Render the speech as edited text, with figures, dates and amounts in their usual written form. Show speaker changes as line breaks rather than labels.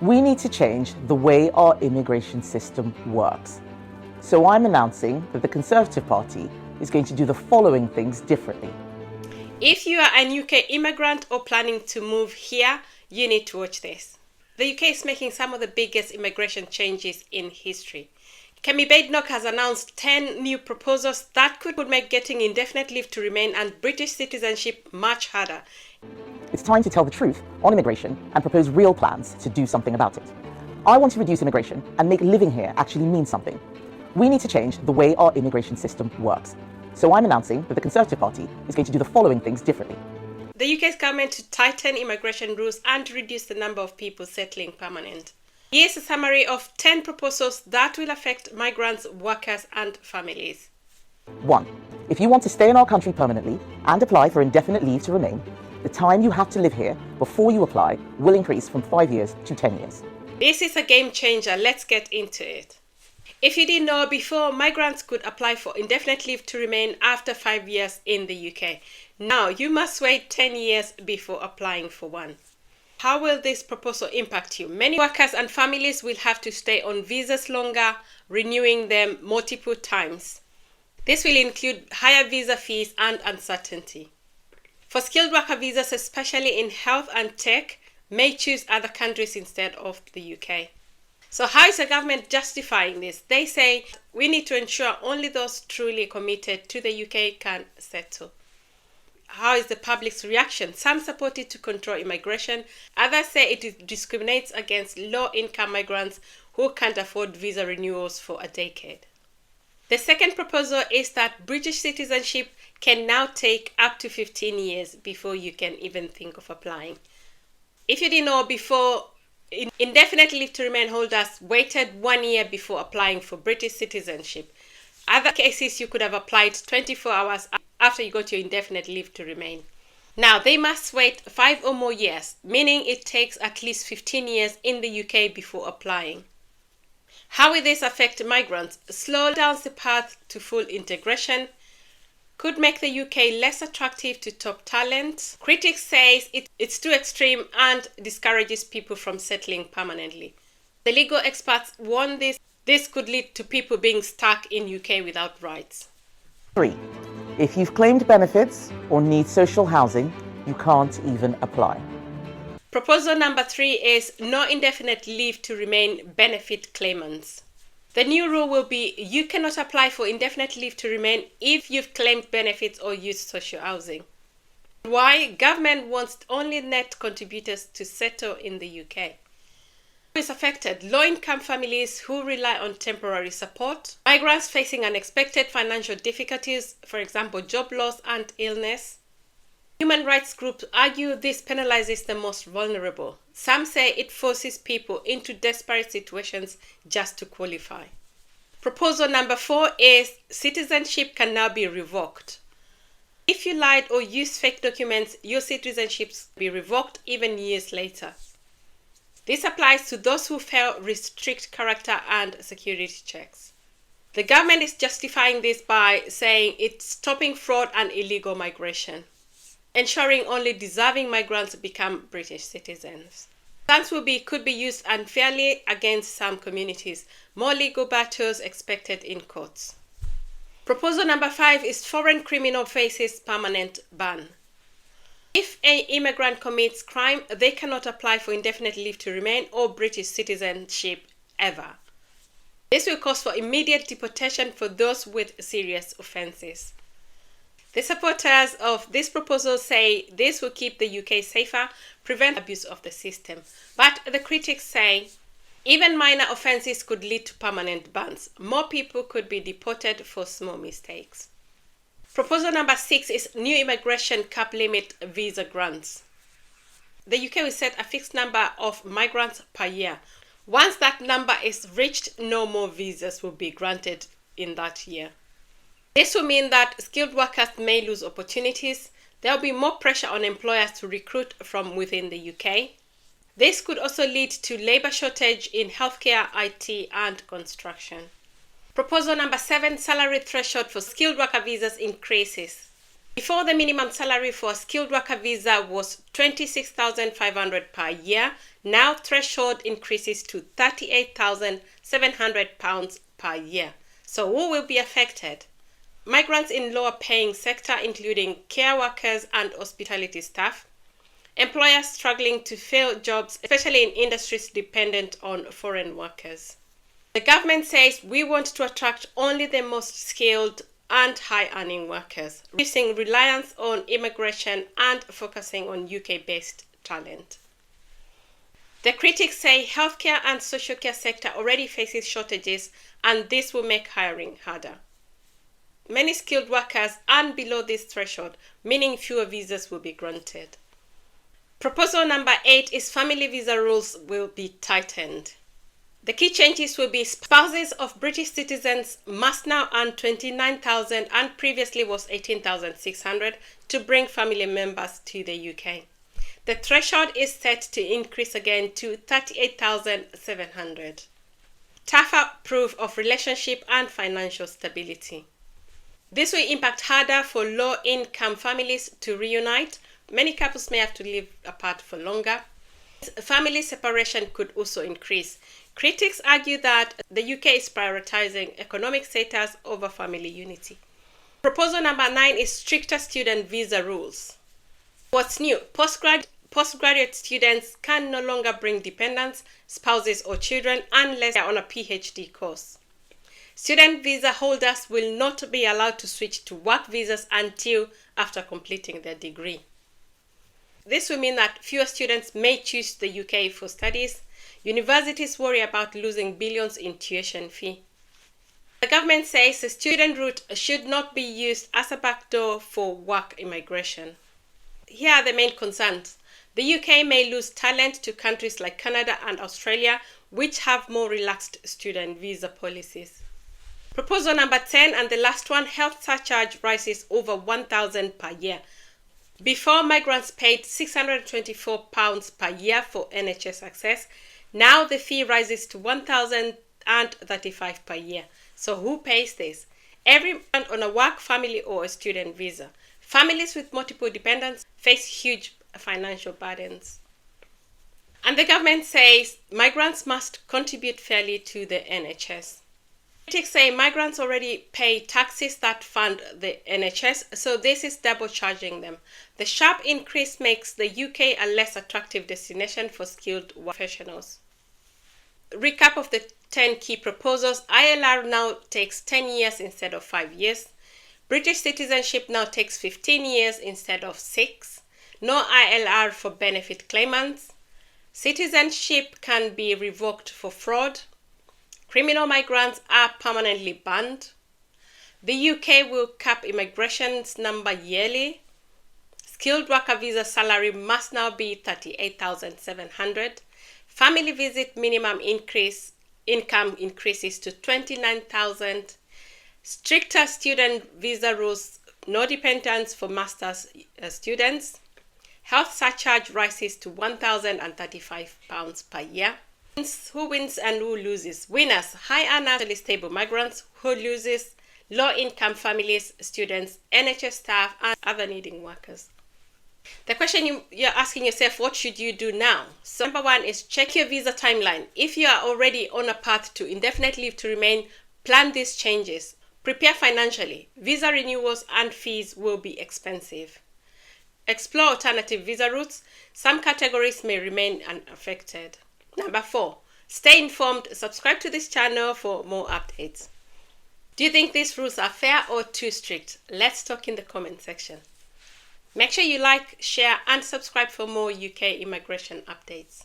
We need to change the way our immigration system works. So I'm announcing that the Conservative Party is going to do the following things differently.
If you are an UK immigrant or planning to move here, you need to watch this. The UK is making some of the biggest immigration changes in history. KEMI Badenoch has announced 10 new proposals that could make getting indefinite leave to remain and British citizenship much harder.
It's time to tell the truth on immigration and propose real plans to do something about it. I want to reduce immigration and make living here actually mean something. We need to change the way our immigration system works. So I'm announcing that the Conservative Party is going to do the following things differently.
The UK's government to tighten immigration rules and reduce the number of people settling permanent. Here's a summary of 10 proposals that will affect migrants, workers and families.
1. If you want to stay in our country permanently and apply for indefinite leave to remain, the time you have to live here before you apply will increase from 5 years to 10 years.
This is a game changer. Let's get into it. If you didn't know before, migrants could apply for indefinite leave to remain after 5 years in the UK. Now, you must wait 10 years before applying for one. How will this proposal impact you? Many workers and families will have to stay on visas longer, renewing them multiple times. This will include higher visa fees and uncertainty. For skilled worker visas, especially in health and tech, may choose other countries instead of the UK. So how is the government justifying this? They say we need to ensure only those truly committed to the UK can settle. How is the public's reaction? Some support it to control immigration. Others say it discriminates against low-income migrants who can't afford visa renewals for a decade. The second proposal is that British citizenship can now take up to 15 years before you can even think of applying. If you didn't know before, indefinite leave to remain holders waited 1 year before applying for British citizenship. Other cases, you could have applied 24 hours after you got your indefinite leave to remain. Now, they must wait 5 or more years, meaning it takes at least 15 years in the UK before applying. How will this affect migrants? Slow down the path to full integration, could make the UK less attractive to top talent. Critics say it's too extreme and discourages people from settling permanently. The legal experts warn this could lead to people being stuck in UK without rights.
3. If you've claimed benefits or need social housing, you can't even apply.
Proposal number 3 is no indefinite leave to remain benefit claimants. The new rule will be you cannot apply for indefinite leave to remain if you've claimed benefits or used social housing. Why? Government wants only net contributors to settle in the UK. Who is affected? Low-income families who rely on temporary support, migrants facing unexpected financial difficulties, for example, job loss and illness. Human rights groups argue this penalizes the most vulnerable. Some say it forces people into desperate situations just to qualify. Proposal number 4 is citizenship can now be revoked. If you lied or used fake documents, your citizenship will be revoked even years later. This applies to those who fail strict character and security checks. The government is justifying this by saying it's stopping fraud and illegal migration, ensuring only deserving migrants become British citizens. Funds could be used unfairly against some communities. More legal battles expected in courts. Proposal number 5 is foreign criminal faces permanent ban. If an immigrant commits crime, they cannot apply for indefinite leave to remain or British citizenship ever. This will cause for immediate deportation for those with serious offences. The supporters of this proposal say this will keep the UK safer, prevent abuse of the system. But the critics say even minor offences could lead to permanent bans. More people could be deported for small mistakes. Proposal number 6 is new immigration cap limit visa grants. The UK will set a fixed number of migrants per year. Once that number is reached, no more visas will be granted in that year. This will mean that skilled workers may lose opportunities. There will be more pressure on employers to recruit from within the UK. This could also lead to labour shortage in healthcare, IT and construction. Proposal number 7, salary threshold for skilled worker visas increases. Before, the minimum salary for a skilled worker visa was £26,500 per year. Now threshold increases to £38,700 per year. So who will be affected? Migrants in lower paying sector, including care workers and hospitality staff. Employers struggling to fill jobs, especially in industries dependent on foreign workers. The government says we want to attract only the most skilled and high-earning workers, reducing reliance on immigration and focusing on UK-based talent. The critics say healthcare and social care sector already faces shortages, and this will make hiring harder. Many skilled workers earn below this threshold, meaning fewer visas will be granted. Proposal number 8 is family visa rules will be tightened. The key changes will be spouses of British citizens must now earn £29,000 and previously was £18,600 to bring family members to the UK. The threshold is set to increase again to £38,700. Tougher proof of relationship and financial stability. This will impact harder for low-income families to reunite. Many couples may have to live apart for longer. Family separation could also increase. Critics argue that the UK is prioritizing economic status over family unity. Proposal number 9 is stricter student visa rules. What's new? Postgraduate students can no longer bring dependents, spouses or children unless they are on a PhD course. Student visa holders will not be allowed to switch to work visas until after completing their degree. This will mean that fewer students may choose the UK for studies. Universities worry about losing billions in tuition fee. The government says the student route should not be used as a backdoor for work immigration. Here are the main concerns. The UK may lose talent to countries like Canada and Australia, which have more relaxed student visa policies. Proposal number 10 and the last one, health surcharge rises over £1,000 per year. Before, migrants paid £624 per year for NHS access. Now the fee rises to £1,035 per year. So who pays this? Everyone on a work, family or a student visa. Families with multiple dependents face huge financial burdens. And the government says migrants must contribute fairly to the NHS. Critics say migrants already pay taxes that fund the NHS, so this is double charging them. The sharp increase makes the UK a less attractive destination for skilled professionals. Recap of the 10 key proposals. ILR now takes 10 years instead of 5 years. British citizenship now takes 15 years instead of 6. No ILR for benefit claimants. Citizenship can be revoked for fraud. Criminal migrants are permanently banned. The UK will cap immigration's number yearly. Skilled worker visa salary must now be £38,700. Family visit minimum income increases to £29,000. Stricter student visa rules, no dependents for master's students. Health surcharge rises to £1,035 per year. Who wins and who loses? Winners: high earners, stable migrants. Who loses? Low-income families, students, NHS staff, and other needing workers. The question you're asking yourself, what should you do now? So number 1 is check your visa timeline. If you are already on a path to indefinite leave to remain, plan these changes. Prepare financially. Visa renewals and fees will be expensive. Explore alternative visa routes. Some categories may remain unaffected. Number 4, stay informed. Subscribe to this channel for more updates. Do you think these rules are fair or too strict? Let's talk in the comment section. Make sure you like, share and subscribe for more UK immigration updates.